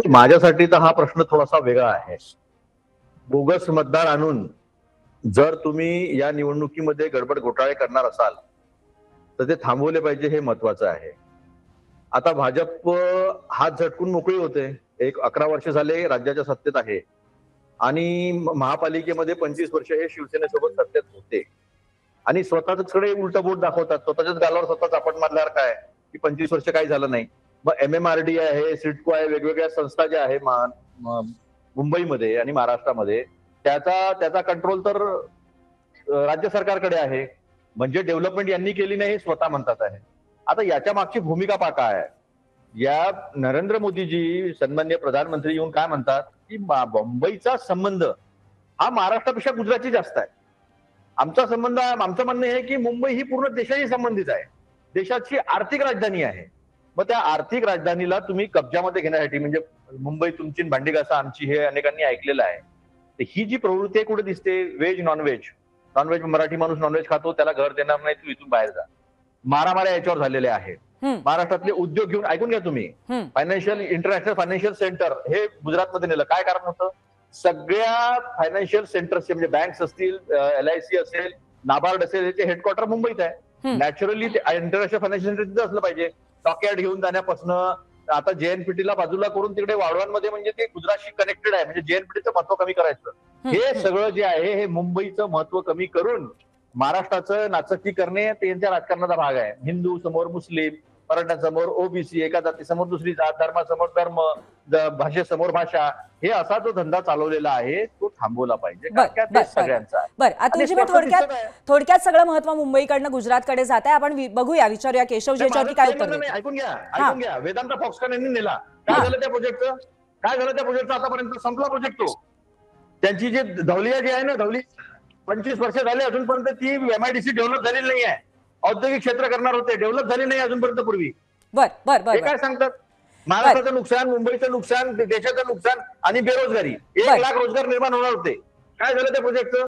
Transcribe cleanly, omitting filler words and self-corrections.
माझ्यासाठी तर हा प्रश्न थोडासा वेगळा आहे. बोगस मतदार आणून जर तुम्ही या निवडणुकीमध्ये गडबड घोटाळे करणार असाल तर ते थांबवले पाहिजे, हे महत्वाचं आहे. आता भाजप हात झटकून मोकळी होते. 11 वर्ष झाले राज्याच्या सत्तेत आहे आणि महापालिकेमध्ये 25 वर्ष हे शिवसेनेसोबत सत्तेत होते आणि स्वतःकडे उलट बोट दाखवतात. स्वतःच्याच गालावर स्वतः चापट मारल्यावर काय की 25 वर्ष काही झालं नाही. मग MMRD आहे, सिडको आहे, वेगवेगळ्या संस्था ज्या आहे मुंबईमध्ये आणि महाराष्ट्रामध्ये त्याचा त्याचा कंट्रोल तर राज्य सरकारकडे आहे. म्हणजे डेव्हलपमेंट यांनी केली नाही हे स्वतः म्हणतात आहे. आता याच्या मागची भूमिका काय आहे? या नरेंद्र मोदीजी सन्माननीय प्रधानमंत्री येऊन काय म्हणतात की मुंबईचा संबंध हा महाराष्ट्रापेक्षा गुजरातची जास्त आहे. आमचा संबंध, आमचं म्हणणं आहे की मुंबई ही पूर्ण देशाशी संबंधित आहे. देशाची आर्थिक राजधानी आहे. मग त्या आर्थिक राजधानीला तुम्ही कब्जामध्ये घेण्यासाठी, म्हणजे मुंबई तुमची भांडी घासा आमची, हे अनेकांनी ऐकलेलं आहे. तर ही जी प्रवृत्ती आहे कुठे दिसते? Veg non veg. नॉनव्हेज मराठी माणूस नॉनव्हेज खातो, त्याला घर देणार नाही, तू इथून बाहेर जा. मारामाऱ्या याच्यावर झालेल्या आहेत. महाराष्ट्रातले उद्योग घेऊन, ऐकून घ्या तुम्ही, फायनान्शियल इंटरनॅशनल फायनान्शियल सेंटर हे गुजरातमध्ये नेलं. काय कारण होतं? सगळ्या फायनान्शियल सेंटर्सचे, म्हणजे बँक्स असतील, LIC असेल, नाबार्ड असेल, याचे हेडक्वार्टर मुंबईत आहे. नॅचरली ते इंटरनॅशनल फायनान्शियल सेंटर तिथे असलं पाहिजे. टॉकयार्ड घेऊन जाण्यापासून आता JNPT ला बाजूला करून तिकडे वाढवांमध्ये, म्हणजे ते गुजरातशी कनेक्टेड आहे. म्हणजे JNPTचं महत्व कमी करायचं. हे सगळं जे आहे हे मुंबईचं महत्व कमी करून महाराष्ट्राचं नाचक्की करणे त्यांच्या राजकारणाचा भाग आहे. हिंदू समोर मुस्लिम, मराठ्यांसमोर OBC, एका जातीसमोर दुसरी जात, धर्मासमोर धर्म, भाषेसमोर भाषा, हे असा जो धंदा चालवलेला आहे तो थांबवला पाहिजे. सगळ्यांचा थोडक्यात सगळं महत्व मुंबईकडनं गुजरातकडे जात आहे. आपण बघूया, विचारूया केशव याच्यावरती काय उत्तर देतात. ऐकून घ्या. वेदांत फॉक्सकॉन यांनी नेला. काय झालं त्या प्रोजेक्टचं? आतापर्यंत संपला प्रोजेक्ट तो. त्यांची जी धवलिया जी आहे ना, धवली 25 वर्ष झाले अजूनपर्यंत ती MIDC डेव्हलप झालेली नाही आहे. औद्योगिक क्षेत्र करणार होते, डेव्हलप झाली नाही अजूनपर्यंत पूर्वी. हे काय सांगतात? महाराष्ट्राचं नुकसान, मुंबईचं नुकसान, देशाचं नुकसान आणि बेरोजगारी. 1 लाख रोजगार निर्माण होणार होते. काय झालं त्या प्रोजेक्टचं?